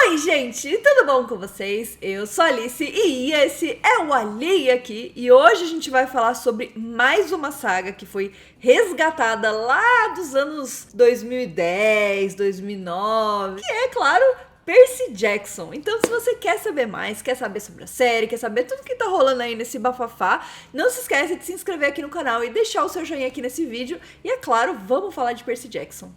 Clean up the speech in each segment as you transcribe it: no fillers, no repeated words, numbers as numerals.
Oi, gente, tudo bom com vocês? Eu sou a Alice e esse é o Ali aqui. E hoje a gente vai falar sobre mais uma saga que foi resgatada lá dos anos 2010, 2009, que é, claro, Percy Jackson. Então, se você quer saber mais, quer saber sobre a série, quer saber tudo que tá rolando aí nesse bafafá, não se esquece de se inscrever aqui no canal e deixar o seu joinha aqui nesse vídeo. E é claro, vamos falar de Percy Jackson.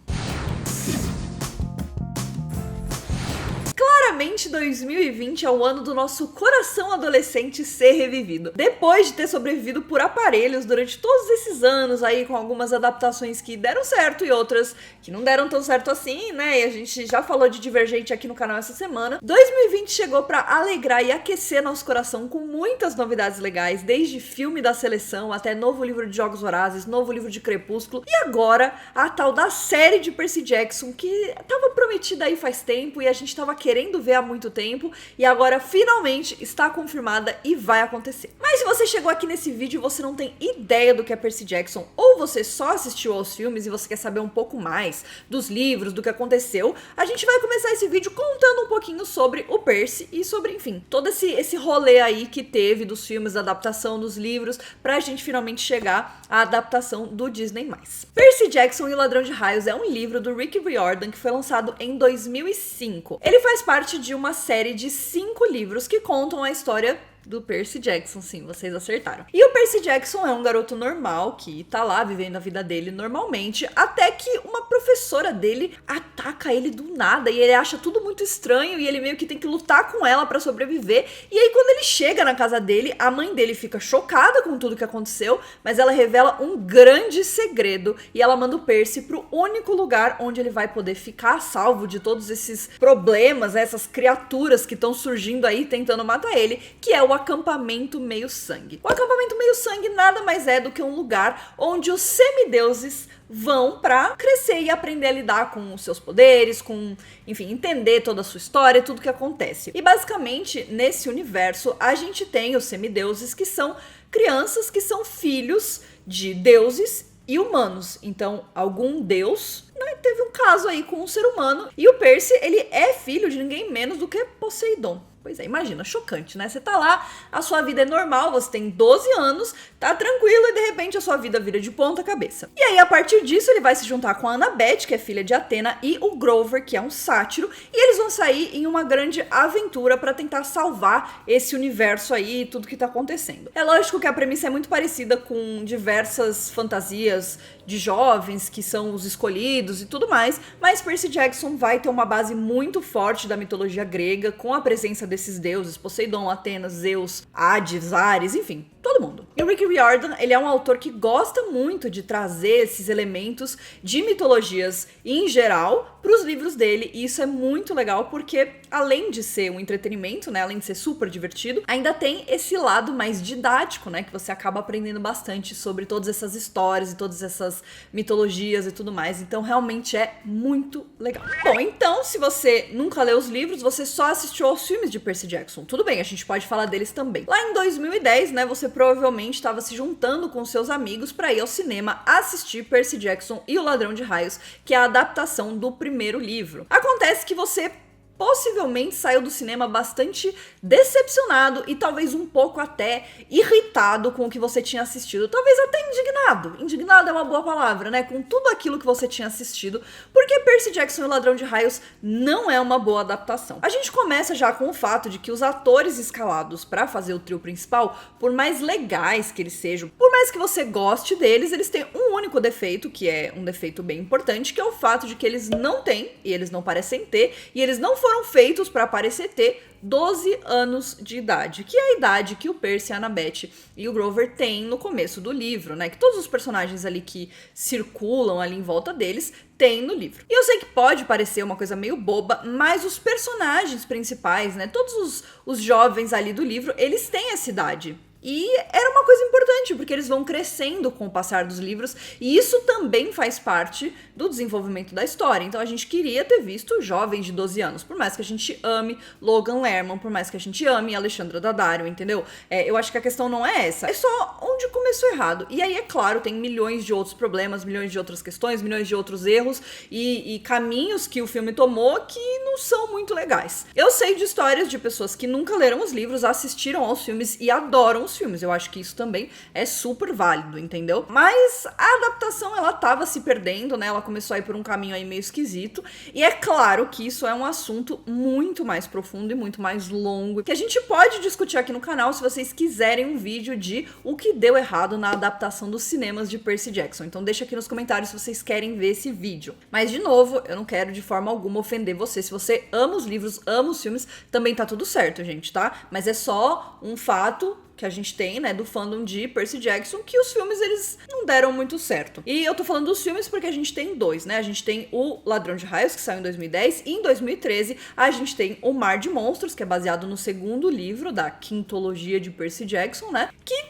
Claramente 2020 é o ano do nosso coração adolescente ser revivido. Depois de ter sobrevivido por aparelhos durante todos esses anos aí, com algumas adaptações que deram certo e outras que não deram tão certo assim, né? E a gente já falou de Divergente aqui no canal essa semana. 2020 chegou pra alegrar e aquecer nosso coração com muitas novidades legais, desde filme da seleção até novo livro de Jogos Vorazes, novo livro de Crepúsculo e agora a tal da série de Percy Jackson que tava prometida aí faz tempo e a gente tava querendo ver há muito tempo e agora finalmente está confirmada e vai acontecer. Mas se você chegou aqui nesse vídeo e você não tem ideia do que é Percy Jackson ou você só assistiu aos filmes e você quer saber um pouco mais dos livros, do que aconteceu, a gente vai começar esse vídeo contando um pouquinho sobre o Percy e sobre, enfim, todo esse rolê aí que teve dos filmes, da adaptação dos livros, pra gente finalmente chegar à adaptação do Disney+. Percy Jackson e o Ladrão de Raios é um livro do Rick Riordan que foi lançado em 2005. Ele faz parte de uma série de 5 livros que contam a história do Percy Jackson, sim, vocês acertaram. E o Percy Jackson é um garoto normal que tá lá vivendo a vida dele normalmente, até que uma professora dele ataca ele do nada e ele acha tudo muito estranho e ele meio que tem que lutar com ela pra sobreviver. E aí quando ele chega na casa dele, a mãe dele fica chocada com tudo que aconteceu, mas ela revela um grande segredo e ela manda o Percy pro único lugar onde ele vai poder ficar a salvo de todos esses problemas, essas criaturas que estão surgindo aí tentando matar ele, que é o acampamento meio-sangue. O acampamento meio-sangue nada mais é do que um lugar onde os semideuses vão pra crescer e aprender a lidar com os seus poderes, com, enfim, entender toda a sua história, tudo que acontece. E basicamente, nesse universo, a gente tem os semideuses que são crianças que são filhos de deuses e humanos. Então, algum deus, né, teve um caso aí com um ser humano e o Percy, ele é filho de ninguém menos do que Poseidon. Pois é, imagina, chocante, né? Você tá lá, a sua vida é normal, você tem 12 anos, tá tranquilo e de repente a sua vida vira de ponta cabeça. E aí, a partir disso, ele vai se juntar com a Annabeth, que é filha de Atena, e o Grover, que é um sátiro, e eles vão sair em uma grande aventura pra tentar salvar esse universo aí e tudo que tá acontecendo. É lógico que a premissa é muito parecida com diversas fantasias de jovens que são os escolhidos e tudo mais, mas Percy Jackson vai ter uma base muito forte da mitologia grega, com a presença desses deuses, Poseidon, Atena, Zeus, Hades, Ares, enfim, todo mundo. E o Rick Riordan, ele é um autor que gosta muito de trazer esses elementos de mitologias em geral para os livros dele, e isso é muito legal porque, além de ser um entretenimento, né, além de ser super divertido, ainda tem esse lado mais didático, né, que você acaba aprendendo bastante sobre todas essas histórias e todas essas mitologias e tudo mais, então realmente é muito legal. Bom, então, se você nunca leu os livros, você só assistiu aos filmes de Percy Jackson, tudo bem, a gente pode falar deles também. Lá em 2010, né, você provavelmente estava se juntando com seus amigos para ir ao cinema assistir Percy Jackson e o Ladrão de Raios, que é a adaptação do primeiro livro. Acontece que você possivelmente saiu do cinema bastante decepcionado e talvez um pouco até irritado com o que você tinha assistido. Talvez até indignado. Indignado é uma boa palavra, né? Com tudo aquilo que você tinha assistido, porque Percy Jackson e o Ladrão de Raios não é uma boa adaptação. A gente começa já com o fato de que os atores escalados pra fazer o trio principal, por mais legais que eles sejam, por mais que você goste deles, eles têm um único defeito, que é um defeito bem importante, que é o fato de que eles não têm, e eles não parecem ter, e eles não foram feitos para parecer ter 12 anos de idade, que é a idade que o Percy, a Annabeth e o Grover têm no começo do livro, né? Que todos os personagens ali que circulam ali em volta deles têm no livro. E eu sei que pode parecer uma coisa meio boba, mas os personagens principais, né? Todos os jovens ali do livro, eles têm essa idade. E era uma coisa importante, porque eles vão crescendo com o passar dos livros, e isso também faz parte do desenvolvimento da história. Então a gente queria ter visto jovens de 12 anos, por mais que a gente ame Logan Lerman, por mais que a gente ame Alexandra Daddario, entendeu? Eu acho que a questão não é essa, é só onde começou errado. E aí, é claro, tem milhões de outros problemas, milhões de outras questões, milhões de outros erros e caminhos que o filme tomou que não são muito legais. Eu sei de histórias de pessoas que nunca leram os livros, assistiram aos filmes e adoram os filmes. Eu acho que isso também é super válido, entendeu? Mas a adaptação, ela tava se perdendo, né? Ela começou a ir por um caminho aí meio esquisito. E é claro que isso é um assunto muito mais profundo e muito mais longo, que a gente pode discutir aqui no canal se vocês quiserem um vídeo de o que deu errado na adaptação dos cinemas de Percy Jackson. Então deixa aqui nos comentários se vocês querem ver esse vídeo. Mas, de novo, eu não quero de forma alguma ofender você. Se você ama os livros, ama os filmes, também tá tudo certo, gente, tá? Mas é só um fato que a gente tem, né, do fandom de Percy Jackson, que os filmes, eles não deram muito certo. E eu tô falando dos filmes porque a gente tem dois, né? A gente tem o Ladrão de Raios, que saiu em 2010, e em 2013 a gente tem o Mar de Monstros, que é baseado no segundo livro da quintologia de Percy Jackson, né? Que,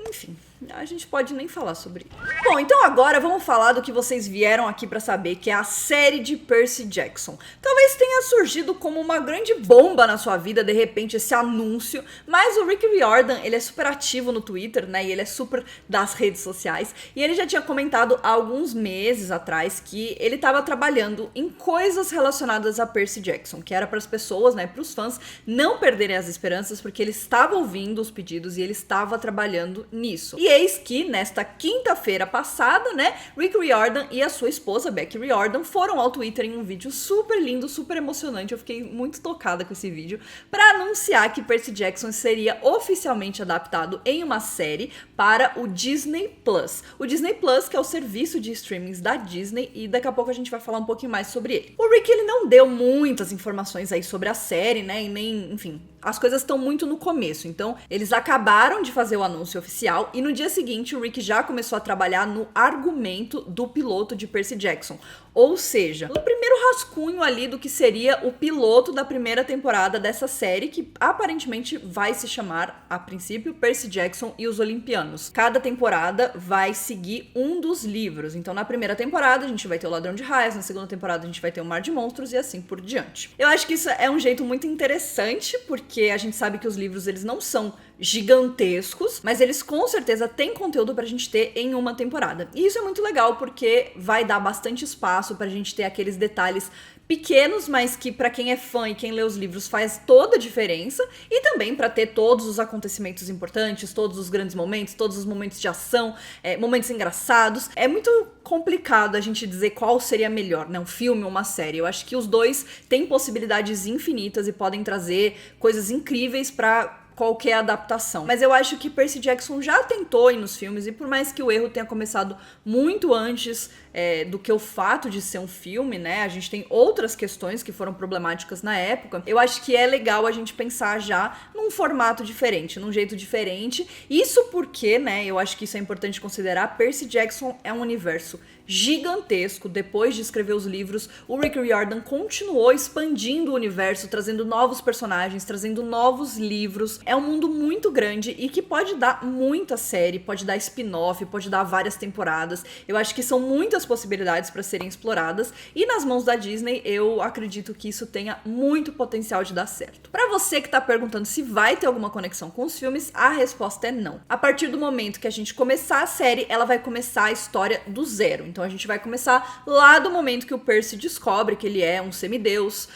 enfim, a gente pode nem falar sobre isso. Bom, então agora vamos falar do que vocês vieram aqui pra saber, que é a série de Percy Jackson. Talvez tenha surgido como uma grande bomba na sua vida, de repente, esse anúncio, mas o Rick Riordan, ele é super ativo no Twitter, né, e ele é super das redes sociais, e ele já tinha comentado há alguns meses atrás que ele tava trabalhando em coisas relacionadas a Percy Jackson, que era para as pessoas, né, pros fãs não perderem as esperanças, porque ele estava ouvindo os pedidos e ele estava trabalhando nisso. E eis que, nesta quinta-feira passada, né, Rick Riordan e a sua esposa, Becky Riordan, foram ao Twitter em um vídeo super lindo, super emocionante. Eu fiquei muito tocada com esse vídeo, para anunciar que Percy Jackson seria oficialmente adaptado em uma série para o Disney Plus. O Disney Plus, que é o serviço de streamings da Disney, e daqui a pouco a gente vai falar um pouquinho mais sobre ele. O Rick, ele não deu muitas informações aí sobre a série, né, e nem, enfim, as coisas estão muito no começo, então eles acabaram de fazer o anúncio oficial e no dia seguinte o Rick já começou a trabalhar no argumento do piloto de Percy Jackson. Ou seja, no primeiro rascunho ali do que seria o piloto da primeira temporada dessa série, que aparentemente vai se chamar, a princípio, Percy Jackson e os Olimpianos. Cada temporada vai seguir um dos livros. Então, na primeira temporada, a gente vai ter o Ladrão de Raios, na segunda temporada, a gente vai ter o Mar de Monstros e assim por diante. Eu acho que isso é um jeito muito interessante, porque a gente sabe que os livros, eles não são gigantescos, mas eles com certeza têm conteúdo pra gente ter em uma temporada. E isso é muito legal, porque vai dar bastante espaço pra gente ter aqueles detalhes pequenos, mas que pra quem é fã e quem lê os livros faz toda a diferença, e também pra ter todos os acontecimentos importantes, todos os grandes momentos, todos os momentos de ação, momentos engraçados. É muito complicado a gente dizer qual seria melhor, né, um filme ou uma série. Eu acho que os dois têm possibilidades infinitas e podem trazer coisas incríveis pra qualquer adaptação. Mas eu acho que Percy Jackson já tentou ir nos filmes, e por mais que o erro tenha começado muito antes do que o fato de ser um filme, né, a gente tem outras questões que foram problemáticas na época, eu acho que é legal a gente pensar já num formato diferente, num jeito diferente. Isso porque, né, eu acho que isso é importante considerar, Percy Jackson é um universo gigantesco. Depois de escrever os livros, o Rick Riordan continuou expandindo o universo, trazendo novos personagens, trazendo novos livros. É um mundo muito grande e que pode dar muita série, pode dar spin-off, pode dar várias temporadas. Eu acho que são muitas possibilidades para serem exploradas, e nas mãos da Disney eu acredito que isso tenha muito potencial de dar certo. Para você que tá perguntando se vai ter alguma conexão com os filmes, a resposta é não. A partir do momento que a gente começar a série, ela vai começar a história do zero. Então a gente vai começar lá do momento que o Percy descobre que ele é um semideus,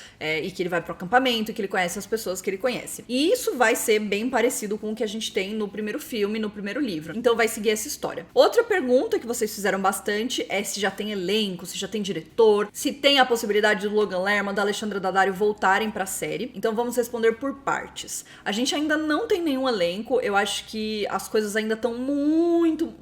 e que ele vai pro acampamento, e que ele conhece as pessoas que ele conhece. E isso vai ser bem parecido com o que a gente tem no primeiro filme, no primeiro livro. Então vai seguir essa história. Outra pergunta que vocês fizeram bastante é se já tem elenco, se já tem diretor, se tem a possibilidade do Logan Lerman, da Alexandra Daddario voltarem pra série. Então vamos responder por partes. A gente ainda não tem nenhum elenco. Eu acho que as coisas ainda estão muito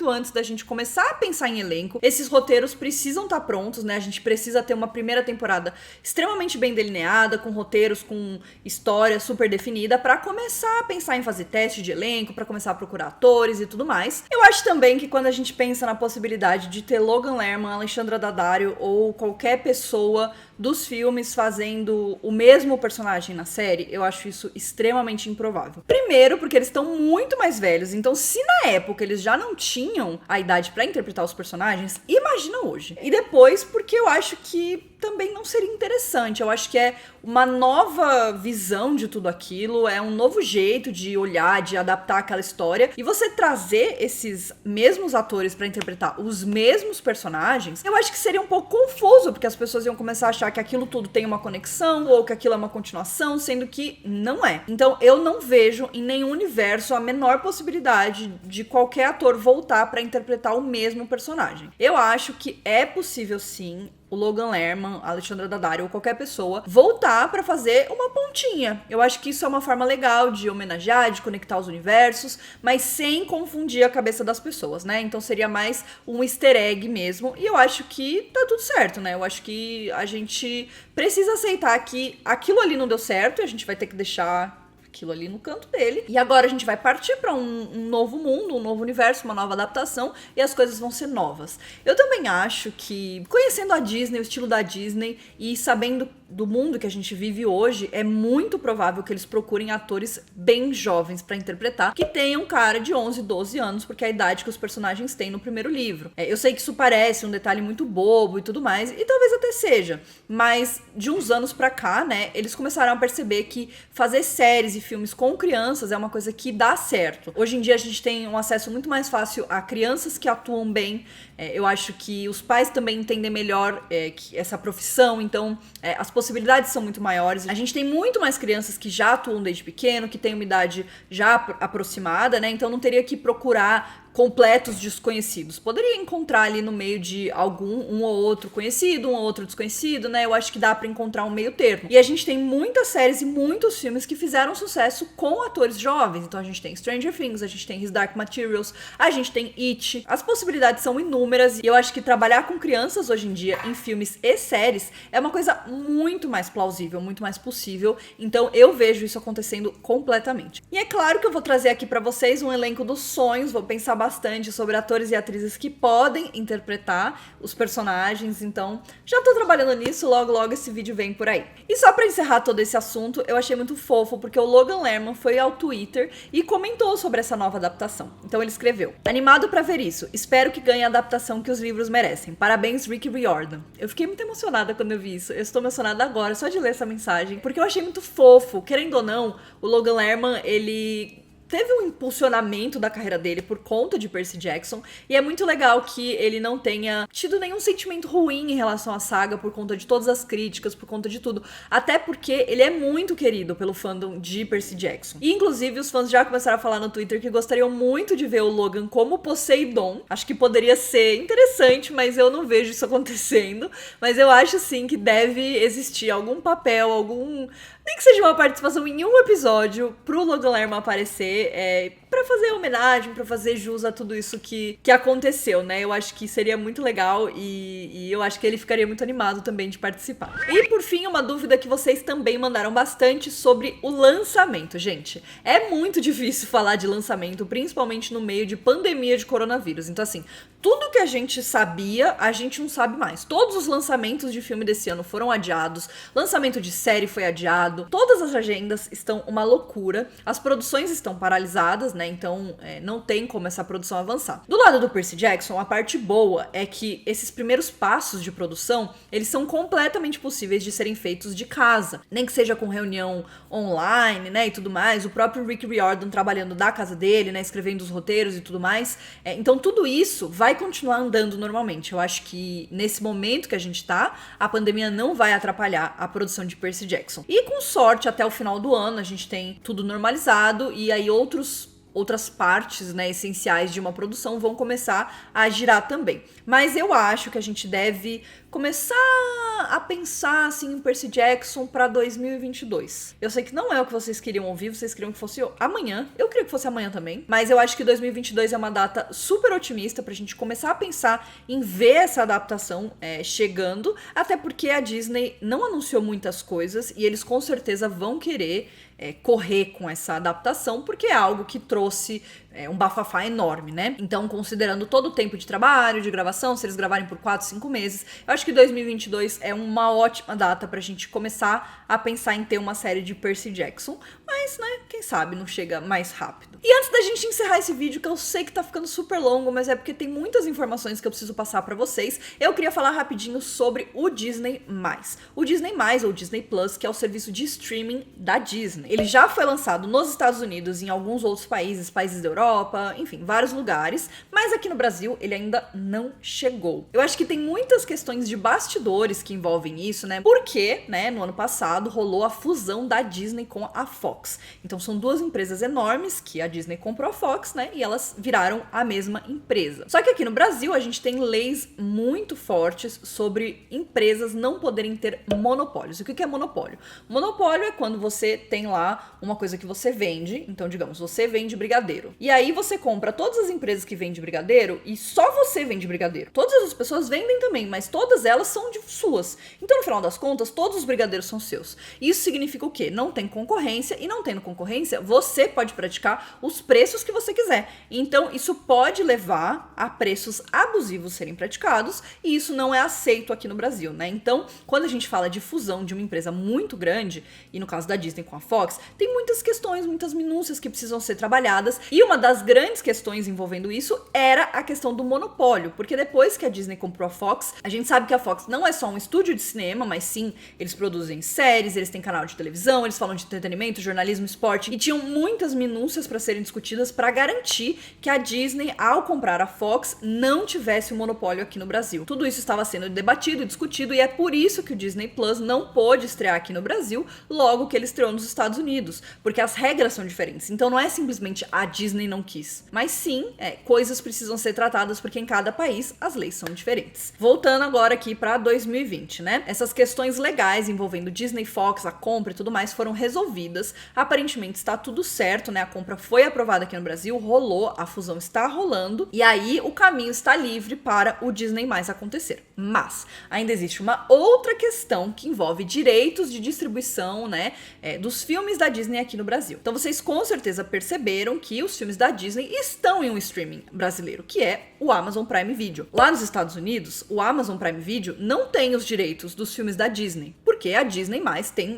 antes da gente começar a pensar em elenco. Esses roteiros precisam estar prontos, né? A gente precisa ter uma primeira temporada extremamente bem delineada, com roteiros, com história super definida, pra começar a pensar em fazer teste de elenco, pra começar a procurar atores e tudo mais. Eu acho também que quando a gente pensa na possibilidade de ter Logan Lerman, Alexandra Daddario ou qualquer pessoa dos filmes fazendo o mesmo personagem na série, eu acho isso extremamente improvável. Primeiro, porque eles estão muito mais velhos, então se na época eles já não tinham a idade pra interpretar os personagens, imagina hoje. E depois, porque eu acho que também não seria interessante. Eu acho que é uma nova visão de tudo aquilo, é um novo jeito de olhar, de adaptar aquela história. E você trazer esses mesmos atores pra interpretar os mesmos personagens, eu acho que seria um pouco confuso, porque as pessoas iam começar a achar que aquilo tudo tem uma conexão, ou que aquilo é uma continuação, sendo que não é. Então eu não vejo em nenhum universo a menor possibilidade de qualquer ator voltar pra interpretar o mesmo personagem. Eu acho que é possível sim o Logan Lerman, a Alexandra Daddario ou qualquer pessoa voltar pra fazer uma pontinha. Eu acho que isso é uma forma legal de homenagear, de conectar os universos, mas sem confundir a cabeça das pessoas, né? Então seria mais um easter egg mesmo, e eu acho que tá tudo certo, né? Eu acho que a gente precisa aceitar que aquilo ali não deu certo e a gente vai ter que deixar aquilo ali no canto dele. E agora a gente vai partir pra um novo mundo, um novo universo, uma nova adaptação, e as coisas vão ser novas. Eu também acho que, conhecendo a Disney, o estilo da Disney, e sabendo do mundo que a gente vive hoje, é muito provável que eles procurem atores bem jovens pra interpretar, que tenham cara de 11, 12 anos, porque é a idade que os personagens têm no primeiro livro. Eu sei que isso parece um detalhe muito bobo e tudo mais, e talvez até seja, mas de uns anos pra cá, né, eles começaram a perceber que fazer séries e filmes com crianças é uma coisa que dá certo. Hoje em dia a gente tem um acesso muito mais fácil a crianças que atuam bem. Eu acho que os pais também entendem melhor que essa profissão, então as possibilidades são muito maiores. A gente tem muito mais crianças que já atuam desde pequeno, que têm uma idade já aproximada, né? Então não teria que procurar completos desconhecidos. Poderia encontrar ali no meio de um ou outro conhecido, um ou outro desconhecido, né? Eu acho que dá pra encontrar um meio termo. E a gente tem muitas séries e muitos filmes que fizeram sucesso com atores jovens. Então a gente tem Stranger Things, a gente tem His Dark Materials, a gente tem It. As possibilidades são inúmeras e eu acho que trabalhar com crianças hoje em dia em filmes e séries é uma coisa muito mais plausível, muito mais possível. Então eu vejo isso acontecendo completamente. E é claro que eu vou trazer aqui pra vocês um elenco dos sonhos, vou pensar bastante sobre atores e atrizes que podem interpretar os personagens, então já tô trabalhando nisso, logo logo esse vídeo vem por aí. E só pra encerrar todo esse assunto, eu achei muito fofo porque o Logan Lerman foi ao Twitter e comentou sobre essa nova adaptação. Então ele escreveu: "Animado pra ver isso, espero que ganhe a adaptação que os livros merecem. Parabéns, Rick Riordan." Eu fiquei muito emocionada quando eu vi isso, eu estou emocionada agora só de ler essa mensagem, porque eu achei muito fofo. Querendo ou não, o Logan Lerman, ele teve um impulsionamento da carreira dele por conta de Percy Jackson, e é muito legal que ele não tenha tido nenhum sentimento ruim em relação à saga por conta de todas as críticas, por conta de tudo, até porque ele é muito querido pelo fandom de Percy Jackson. E inclusive os fãs já começaram a falar no Twitter que gostariam muito de ver o Logan como Poseidon. Acho que poderia ser interessante, mas eu não vejo isso acontecendo. Mas eu acho sim que deve existir algum papel, nem que seja uma participação em um episódio pro Logan Lerman aparecer, pra fazer homenagem, pra fazer jus a tudo isso que aconteceu, né? Eu acho que seria muito legal e eu acho que ele ficaria muito animado também de participar. E por fim, uma dúvida que vocês também mandaram bastante sobre o lançamento, gente. É muito difícil falar de lançamento, principalmente no meio de pandemia de coronavírus. Então assim, tudo que a gente sabia, a gente não sabe mais. Todos os lançamentos de filme desse ano foram adiados, lançamento de série foi adiado, todas as agendas estão uma loucura, as produções estão paralisadas, né? Então não tem como essa produção avançar. Do lado do Percy Jackson, a parte boa é que esses primeiros passos de produção, eles são completamente possíveis de serem feitos de casa, nem que seja com reunião online, né, e tudo mais. O próprio Rick Riordan trabalhando da casa dele, né, escrevendo os roteiros e tudo mais. Então tudo isso vai continuar andando normalmente. Eu acho que nesse momento que a gente tá, a pandemia não vai atrapalhar a produção de Percy Jackson. E com sorte, até o final do ano, a gente tem tudo normalizado e aí outras partes, né, essenciais de uma produção vão começar a girar também. Mas eu acho que a gente deve começar a pensar assim em Percy Jackson para 2022. Eu sei que não é o que vocês queriam ouvir, vocês queriam que fosse amanhã. Eu queria que fosse amanhã também, mas eu acho que 2022 é uma data super otimista pra gente começar a pensar em ver essa adaptação chegando, até porque a Disney não anunciou muitas coisas e eles com certeza vão querer correr com essa adaptação, porque é algo que trouxe um bafafá enorme, né? Então, considerando todo o tempo de trabalho, de gravação, se eles gravarem por 4, 5 meses, eu acho acho que 2022 é uma ótima data pra gente começar a pensar em ter uma série de Percy Jackson, mas, né, quem sabe não chega mais rápido. E antes da gente encerrar esse vídeo, que eu sei que tá ficando super longo, mas é porque tem muitas informações que eu preciso passar pra vocês, eu queria falar rapidinho sobre o Disney+. O Disney+, ou Disney Plus, que é o serviço de streaming da Disney. Ele já foi lançado nos Estados Unidos, em alguns outros países da Europa, enfim, vários lugares, mas aqui no Brasil ele ainda não chegou. Eu acho que tem muitas questões de bastidores que envolvem isso, né? Porque, né, no ano passado rolou a fusão da Disney com a Fox. Então são duas empresas enormes que a Disney comprou a Fox, né? E elas viraram a mesma empresa. Só que aqui no Brasil a gente tem leis muito fortes sobre empresas não poderem ter monopólios. O que é monopólio? Monopólio é quando você tem lá uma coisa que você vende. Então, digamos, você vende brigadeiro. E aí você compra todas as empresas que vendem brigadeiro e só você vende brigadeiro. Todas as pessoas vendem também, mas todas elas são de suas. Então, no final das contas, todos os brigadeiros são seus. Isso significa o quê? Não tem concorrência, e não tendo concorrência, você pode praticar os preços que você quiser. Então, isso pode levar a preços abusivos serem praticados, e isso não é aceito aqui no Brasil, né? Então, quando a gente fala de fusão de uma empresa muito grande, e no caso da Disney com a Fox, tem muitas questões, muitas minúcias que precisam ser trabalhadas, e uma das grandes questões envolvendo isso era a questão do monopólio, porque depois que a Disney comprou a Fox, a gente sabe que a Fox não é só um estúdio de cinema, mas sim, eles produzem séries, eles têm canal de televisão, eles falam de entretenimento, jornalismo, esporte, e tinham muitas minúcias para serem discutidas para garantir que a Disney, ao comprar a Fox, não tivesse um monopólio aqui no Brasil. Tudo isso estava sendo debatido e discutido, e é por isso que o Disney Plus não pôde estrear aqui no Brasil logo que ele estreou nos Estados Unidos, porque as regras são diferentes. Então não é simplesmente a Disney não quis, mas sim, coisas precisam ser tratadas porque em cada país as leis são diferentes. Voltando agora aqui para 2020, né? Essas questões legais envolvendo Disney, Fox, a compra e tudo mais foram resolvidas. Aparentemente está tudo certo, né? A compra foi aprovada aqui no Brasil, rolou, a fusão está rolando e aí o caminho está livre para o Disney+ acontecer. Mas ainda existe uma outra questão que envolve direitos de distribuição, né, dos filmes da Disney aqui no Brasil. Então vocês com certeza perceberam que os filmes da Disney estão em um streaming brasileiro, que é o Amazon Prime Video. Lá nos Estados Unidos, o Amazon Prime Video não tem os direitos dos filmes da Disney, porque a Disney+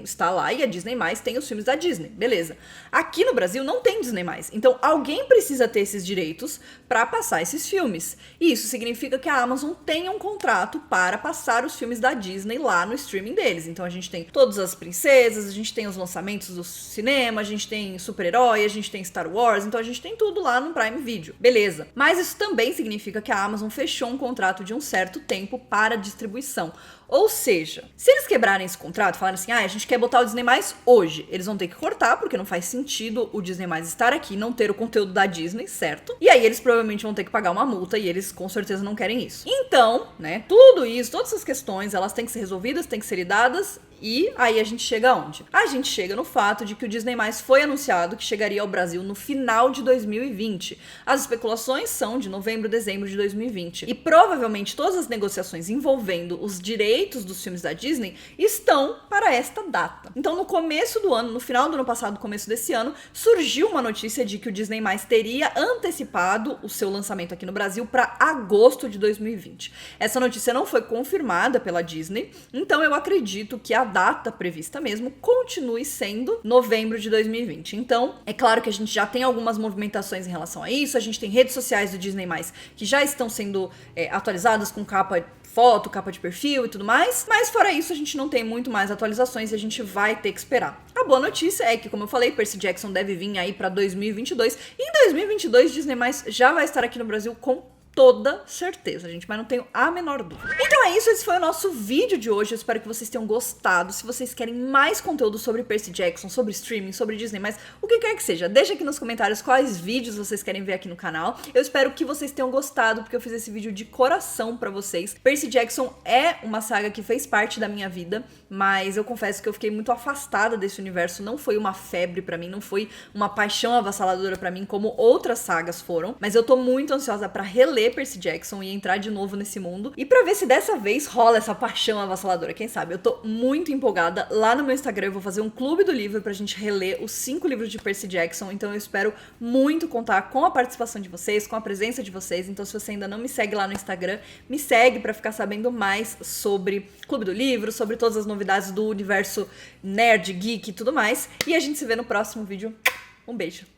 está lá e a Disney+ tem os filmes da Disney, beleza. Aqui no Brasil não tem Disney+, então alguém precisa ter esses direitos para passar esses filmes. E isso significa que a Amazon tem um contrato para passar os filmes da Disney lá no streaming deles. Então a gente tem todas as princesas, a gente tem os lançamentos do cinema, a gente tem super-herói, a gente tem Star Wars, então a gente tem tudo lá no Prime Video. Beleza. Mas isso também significa que a Amazon fechou um contrato de um certo tempo para distribuição. Ou seja, se eles quebrarem esse contrato, falarem assim, a gente quer botar o Disney+ hoje, eles vão ter que cortar, porque não faz sentido o Disney+ estar aqui e não ter o conteúdo da Disney, certo? E aí eles provavelmente vão ter que pagar uma multa e eles com certeza não querem isso. Então, né, tudo isso, todas essas questões, elas têm que ser resolvidas, têm que ser lidadas. E aí a gente chega aonde? A gente chega no fato de que o Disney+ foi anunciado que chegaria ao Brasil no final de 2020. As especulações são de novembro, dezembro de 2020. E provavelmente todas as negociações envolvendo os direitos dos filmes da Disney estão para esta data. Então no começo do ano, no final do ano passado, começo desse ano, surgiu uma notícia de que o Disney+ teria antecipado o seu lançamento aqui no Brasil para agosto de 2020. Essa notícia não foi confirmada pela Disney, então eu acredito que a data prevista mesmo continue sendo novembro de 2020. Então, é claro que a gente já tem algumas movimentações em relação a isso, a gente tem redes sociais do Disney+, que já estão sendo atualizadas com foto, capa de perfil e tudo mais, mas fora isso a gente não tem muito mais atualizações e a gente vai ter que esperar. A boa notícia é que, como eu falei, Percy Jackson deve vir aí para 2022 e em 2022 Disney+, já vai estar aqui no Brasil com toda certeza, gente, mas não tenho a menor dúvida. Então é isso, esse foi o nosso vídeo de hoje, eu espero que vocês tenham gostado. Se vocês querem mais conteúdo sobre Percy Jackson, sobre streaming, sobre Disney+, o que quer que seja, deixa aqui nos comentários quais vídeos vocês querem ver aqui no canal. Eu espero que vocês tenham gostado, porque eu fiz esse vídeo de coração pra vocês. Percy Jackson é uma saga que fez parte da minha vida, mas eu confesso que eu fiquei muito afastada desse universo, não foi uma febre pra mim, não foi uma paixão avassaladora pra mim, como outras sagas foram, mas eu tô muito ansiosa pra reler reler Percy Jackson e entrar de novo nesse mundo. E pra ver se dessa vez rola essa paixão avassaladora, quem sabe? Eu tô muito empolgada. Lá no meu Instagram eu vou fazer um clube do livro pra gente reler os 5 livros de Percy Jackson, então eu espero muito contar com a participação de vocês, com a presença de vocês. Então se você ainda não me segue lá no Instagram, me segue pra ficar sabendo mais sobre Clube do Livro, sobre todas as novidades do universo nerd, geek e tudo mais. E a gente se vê no próximo vídeo. Um beijo!